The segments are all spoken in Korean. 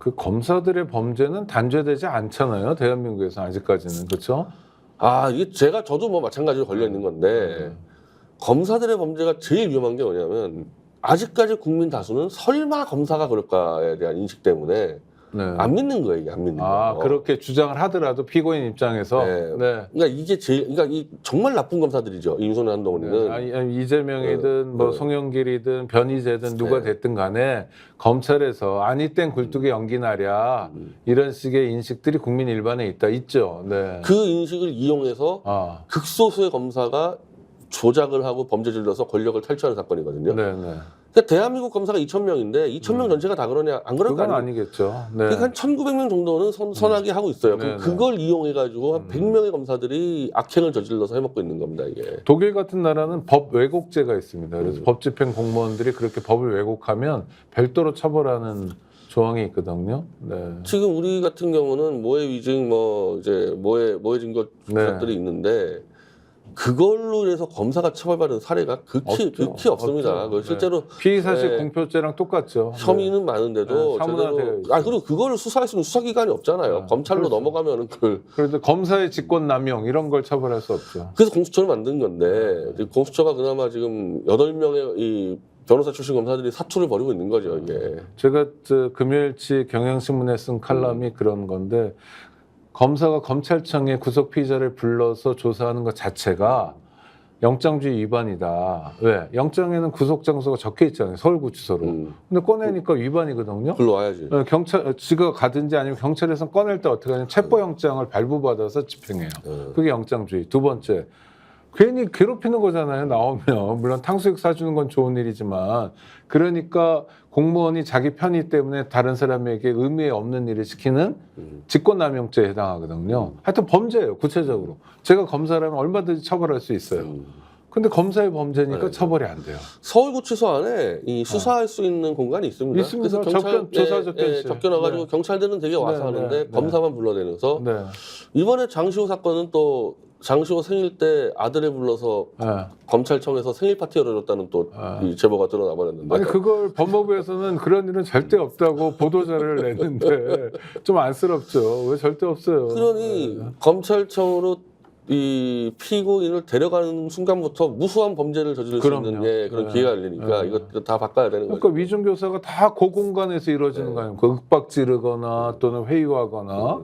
그 검사들의 범죄는 단죄되지 않잖아요. 대한민국에서 아직까지는. 그렇죠? 이게 저도 뭐 마찬가지로 걸려 있는 건데 검사들의 범죄가 제일 위험한 게 뭐냐면 아직까지 국민 다수는 설마 검사가 그럴까에 대한 인식 때문에 네. 안 믿는 거예요. 이게 안 믿는 거. 그렇게 주장을 하더라도 피고인 입장에서. 네. 네. 그러니까 이게 그러니까 이 정말 나쁜 검사들이죠. 윤석열 한동훈이는. 아니, 이재명이든 뭐 송영길이든 변희재든 누가 됐든 간에 검찰에서 아니 땐 굴뚝에 연기 나랴 이런 식의 인식들이 국민 일반에 있죠. 네. 그 인식을 이용해서 극소수의 검사가 조작을 하고 범죄 저질러서 권력을 탈취하는 사건이거든요. 네네. 그러니까 대한민국 검사가 2,000명인데 2,000명 전체가 다 그러냐? 안 그럴 거 그건 아니에요. 아니겠죠. 네. 그러니까 한 1,900명 정도는 선하게 하고 있어요. 네, 그걸 이용해가지고 한 100명의 검사들이 악행을 저질러서 해먹고 있는 겁니다. 이게. 독일 같은 나라는 법 왜곡죄가 있습니다. 그래서 법 집행 공무원들이 그렇게 법을 왜곡하면 별도로 처벌하는 조항이 있거든요. 네. 지금 우리 같은 경우는 모해 위증 모해 증거 조작들이 있는데 그걸로 인해서 검사가 처벌받은 사례가 극히 없습니다. 실제로 피의 사실 공표죄랑 똑같죠. 혐의는 많은데도 사문화되어 그리고 그거를 수사할 수 있는 수사기관이 없잖아요. 검찰로 넘어가면은 그래도 검사의 직권남용 이런 걸 처벌할 수 없죠. 그래서 공수처를 만든 건데 공수처가 그나마 지금 8명의 이 변호사 출신 검사들이 사투를 벌이고 있는 거죠. 이게. 제가 금요일치 경향신문에 쓴 칼럼이 그런 건데 검사가 검찰청에 구속 피의자를 불러서 조사하는 것 자체가 영장주의 위반이다. 왜? 영장에는 구속 장소가 적혀 있잖아요. 서울구치소로. 근데 꺼내니까 위반이거든요. 글로 와야지. 지가 가든지 아니면 경찰에서 꺼낼 때 어떻게 하냐면 체포영장을 발부받아서 집행해요. 그게 영장주의. 두 번째. 괜히 괴롭히는 거잖아요. 나오면. 물론 탕수육 사주는 건 좋은 일이지만 그러니까 공무원이 자기 편의 때문에 다른 사람에게 의미 없는 일을 시키는 직권남용죄에 해당하거든요. 하여튼 범죄예요. 구체적으로. 제가 검사라면 얼마든지 처벌할 수 있어요. 근데 검사의 범죄니까 처벌이 안 돼요. 서울구치소 안에 이 수사할 수 있는 공간이 있습니다. 있습니다. 그래서 경찰 조사 접견실. 접견해가지고 경찰들은 되게 와서 하는데 검사만 불러내면서 이번에 장시호 사건은 또 장시호 생일 때 아들을 불러서 검찰청에서 생일 파티 열어줬다는 또 이 제보가 드러나 버렸는데. 아니 그걸 법무부에서는 그런 일은 절대 없다고 보도자료를 냈는데 좀 안쓰럽죠. 왜 절대 없어요. 그러니 검찰청으로 이 피고인을 데려가는 순간부터 무수한 범죄를 저지를 수 있는 그런 기회가 열리니까 이거 다 바꿔야 되는 거죠. 그러니까 위중교사가 다 그 공간에서 이루어지는 거 아닙니까? 윽박 지르거나 또는 회유하거나.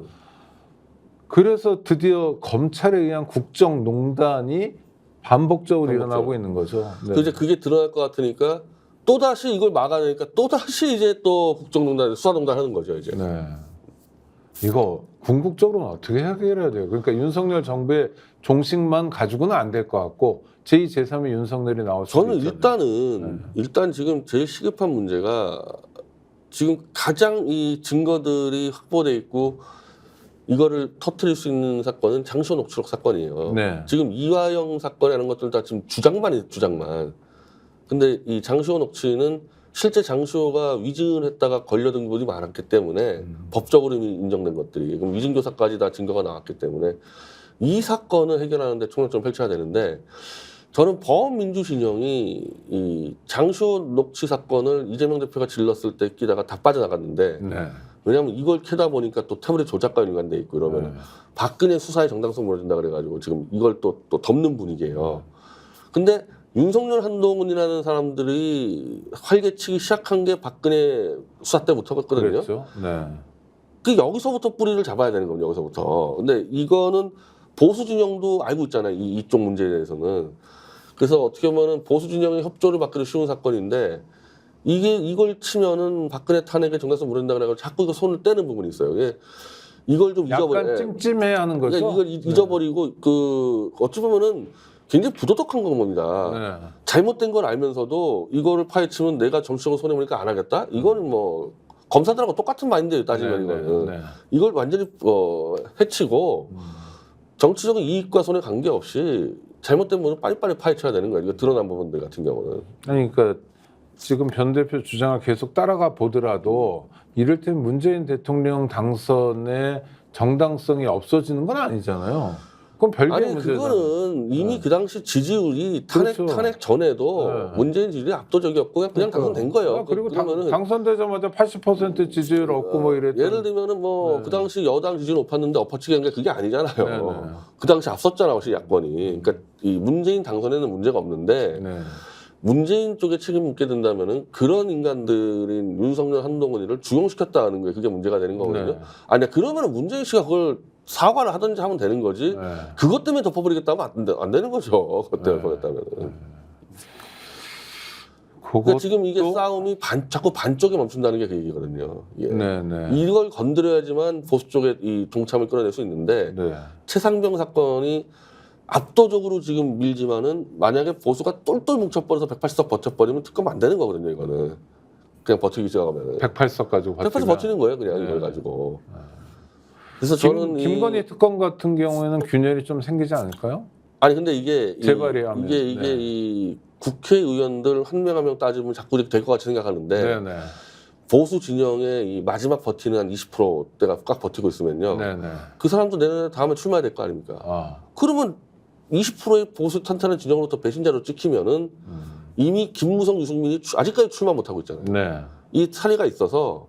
그래서 드디어 검찰에 의한 국정농단이 반복적으로 일어나고 있는 거죠. 이제 그게 드러날 것 같으니까 또 다시 이걸 막아내니까 또 다시 이제 또 국정농단, 수사농단 하는 거죠 이제. 이거 궁극적으로는 어떻게 해결해야 돼요? 그러니까 윤석열 정부의 종식만 가지고는 안 될 것 같고 제2, 제3의 윤석열이 나올 수 저는 일단 지금 제일 시급한 문제가 지금 가장 이 증거들이 확보돼 있고 이거를 터트릴 수 있는 사건은 장시호 녹취록 사건이에요. 지금 이화영 사건이라는 것들 다 지금 주장만이에요, 주장만. 근데 이 장시호 녹취는 실제 장시호가 위증을 했다가 걸려든 분이 많았기 때문에 법적으로 이미 인정된 것들이 그럼 위증교사까지 다 증거가 나왔기 때문에 이 사건을 해결하는데 총력점을 펼쳐야 되는데 저는 범민주신영이 이 장시호 녹취 사건을 이재명 대표가 질렀을 때 끼다가 다 빠져나갔는데 왜냐하면 이걸 캐다 보니까 또 태블릿 조작과 연관돼 있고 이러면 박근혜 수사의 정당성 무너진다 그래가지고 지금 이걸 또 덮는 분위기예요. 근데 윤석열 한동훈이라는 사람들이 활개치기 시작한 게 박근혜 수사 때부터거든요. 그렇죠. 그 여기서부터 뿌리를 잡아야 되는 겁니다. 여기서부터. 근데 이거는 보수 진영도 알고 있잖아요. 이쪽 문제에 대해서는. 그래서 어떻게 보면은 보수 진영의 협조를 받기도 쉬운 사건인데 이걸 치면은 박근혜 탄핵에 정당성 무너진다 그래가지고 자꾸 이거 손을 떼는 부분이 있어요. 이걸 좀 약간 찜찜해야 하는 거죠. 이걸 잊어버리고 어찌 보면은 굉장히 부도덕한 겁니다. 잘못된 걸 알면서도 이거를 파헤치면 내가 정치적으로 손해보니까 안 하겠다? 이거는 뭐 검사들하고 똑같은 마인드예요. 따지면 이거는. 이걸 완전히 해치고 정치적인 이익과 손해 관계없이 잘못된 부분을 빨리빨리 파헤쳐야 되는 거예요. 이거 드러난 부분들 같은 경우는. 아니 그러니까 지금 변 대표 주장을 계속 따라가 보더라도 이를테면 문재인 대통령 당선의 정당성이 없어지는 건 아니잖아요. 그건 별개의 아니 문제잖아요. 그거는 이미 그 당시 지지율이 그렇죠. 탄핵 전에도 네. 문재인 지지율이 압도적이었고 그냥 당선된 거예요. 그리고 그러면은 당선되자마자 80% 지지율 얻고 뭐 이랬던. 예를 들면은 뭐 네. 그 당시 여당 지지율 높았는데 엎어치기 한 게 그게 아니잖아요. 네. 그 당시 앞섰잖아, 혹시 야권이. 그러니까 이 문재인 당선에는 문제가 없는데 네. 문재인 쪽에 책임 묻게 된다면은 그런 인간들인 윤석열, 한동훈이를 주용시켰다는 게 그게 문제가 되는 거거든요. 네. 아니야 그러면은 문재인 씨가 그걸 사과를 하든지 하면 되는 거지. 네. 그것 때문에 덮어버리겠다면 안 되는 거죠. 그것 때문에 그랬다면은. 그러니까 지금 이게 싸움이 자꾸 반쪽에 멈춘다는 게 그 얘기거든요. 예. 네네. 이걸 건드려야지만 보수 쪽에 이 동참을 끌어낼 수 있는데 네. 최상병 사건이 압도적으로 지금 밀지만은 만약에 보수가 똘똘 뭉쳐버려서 180석 버텨버리면 특검 안 되는 거거든요. 이거는 그냥 버티기 시작하면 108석 가지고 180석 버티는 거예요. 그냥 네. 이걸 가지고. 그래서 저는 김건희 특검 같은 경우에는 균열이 좀 생기지 않을까요? 아니 근데 이게 재발이하면 이게 네. 이 국회의원들 한 명 한 명 따지면 자꾸 이렇게 될 것 같이 생각하는데 네네. 보수 진영의 이 마지막 버티는 한 20%대가 꽉 버티고 있으면요. 네네. 그 사람도 내년에 다음에 출마해야 될 거 아닙니까? 아. 그러면 20%의 보수 탄탄한 진영으로부터 배신자로 찍히면은 이미 김무성, 유승민이 아직까지 출마 못 하고 있잖아요. 네. 이 탄핵가 있어서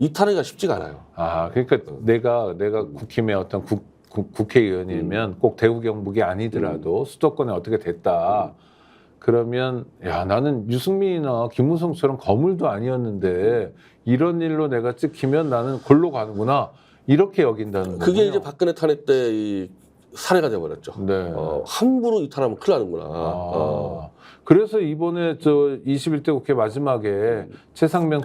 이 탄핵가 쉽지가 않아요. 아, 그러니까 내가 국힘의 어떤 국회의원이면 꼭 대구 경북이 아니더라도 수도권에 어떻게 됐다. 그러면 야 나는 유승민이나 김무성처럼 거물도 아니었는데 이런 일로 내가 찍히면 나는 골로 가는구나 이렇게 여긴다는 거예요. 그게 이제 박근혜 탄핵 때 이 사례가 돼버렸죠. 네. 함부로 이탈하면 큰일 나는구나. 그래서 이번에 저 21대 국회 마지막에 최상병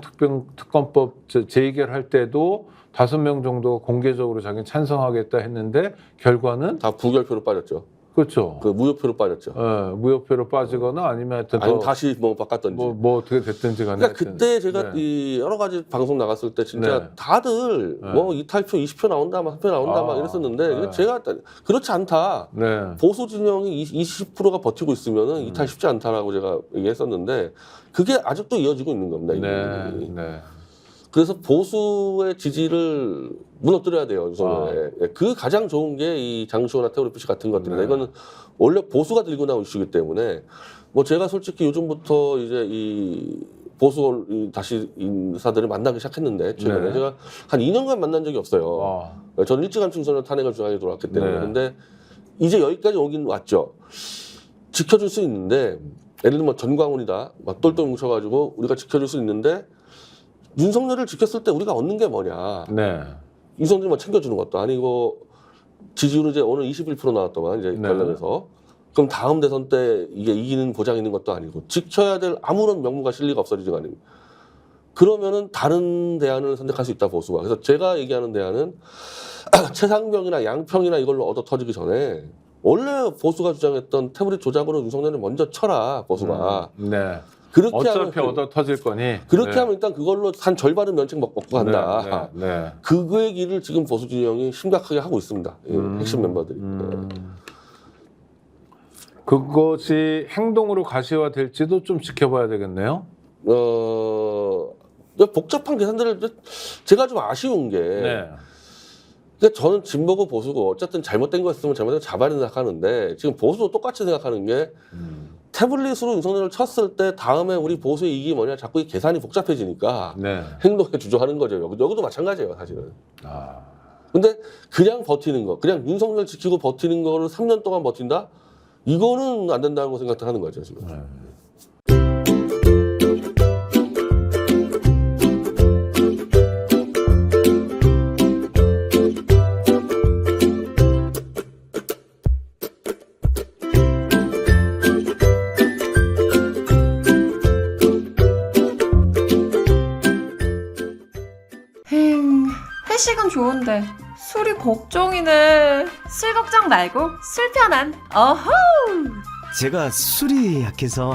특검법 재의결할 때도 5명 정도 공개적으로 자기는 찬성하겠다 했는데 결과는 다 부결표로 빠졌죠. 그렇죠. 그 무효표로 빠졌죠. 예, 무효표로 빠지거나 아니면 하여튼 아니면 다시 뭐 바꿨던지. 뭐 어떻게 됐든지 간에 그러니까 하여튼. 그때 제가 네. 이 여러 가지 방송 나갔을 때 진짜 네. 다들 네. 뭐 이탈표 20표 나온다, 막 3표 나온다 막 이랬었는데 네. 제가 그렇지 않다. 네. 보수 진영이 20%가 버티고 있으면은 이탈 쉽지 않다라고 제가 얘기했었는데 그게 아직도 이어지고 있는 겁니다. 이 네. 부분이. 네. 그래서 보수의 지지를 무너뜨려야 돼요. 윤석열에. 그 가장 좋은 게 이 장시호나 태블릿 같은 것들인데 네. 이거는 원래 보수가 들고 나온 이슈이기 때문에 뭐 제가 솔직히 요즘부터 이제 이 보수 다시 인사들을 만나기 시작했는데 최근에 네. 제가 한 2년간 만난 적이 없어요. 저는 일찌감치 윤석열 탄핵을 중앙에 들어왔기 때문에. 네. 근데 이제 여기까지 오긴 왔죠. 지켜줄 수 있는데 예를 들면 뭐 전광훈이다. 막 똘똘 뭉쳐가지고 우리가 지켜줄 수 있는데 윤석열을 지켰을 때 우리가 얻는 게 뭐냐. 네. 윤석열만 챙겨주는 것도 아니고 지지율은 이제 오늘 21% 나왔더만 이제 네. 관련해서 그럼 다음 대선 때 이게 이기는 보장 있는 것도 아니고 지켜야 될 아무런 명분과 실리가 없어지는 거 아닙니까? 그러면은 다른 대안을 선택할 수 있다 보수가. 그래서 제가 얘기하는 대안은 최상병이나 양평이나 이걸로 얻어 터지기 전에 원래 보수가 주장했던 태블릿 조작으로 윤석열을 먼저 쳐라 보수가. 네. 그렇게 어차피 하면 얻어 터질 거니. 그렇게 네. 하면 일단 그걸로 한 절반은 면책 먹고 간다. 네. 네. 그 얘기를 지금 보수 진영이 심각하게 하고 있습니다. 핵심 멤버들이. 그것이 행동으로 가시화될지도 좀 지켜봐야 되겠네요. 복잡한 계산들을 제가 좀 아쉬운 게 네. 그러니까 저는 진보고 보수고 어쨌든 잘못된 거 있으면 잘못된 거 잡아야 된다 생각하는데 지금 보수도 똑같이 생각하는 게 태블릿으로 윤석열을 쳤을 때 다음에 우리 보수의 이익이 뭐냐 자꾸 이 계산이 복잡해지니까 네. 행동에 주저하는 거죠. 여기도 마찬가지예요 사실은. 아. 근데 그냥 버티는 거 그냥 윤석열 지키고 버티는 거를 3년 동안 버틴다? 이거는 안 된다고 생각하는 거죠 지금. 네. 회식은 좋은데 술이 걱정이네. 술 걱정 말고 술 편한 어허. 제가 술이 약해서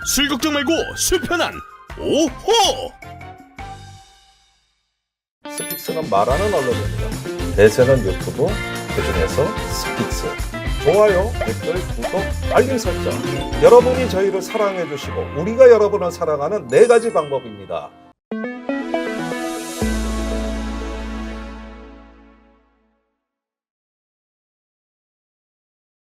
술 걱정 말고 술 편한 오호. 스픽스가 말하는 언론입니다. 대세는 유튜브, 그중에서 스픽스. 좋아요, 댓글, 구독, 알림 설정. 여러분이 저희를 사랑해 주시고 우리가 여러분을 사랑하는 4가지 방법입니다.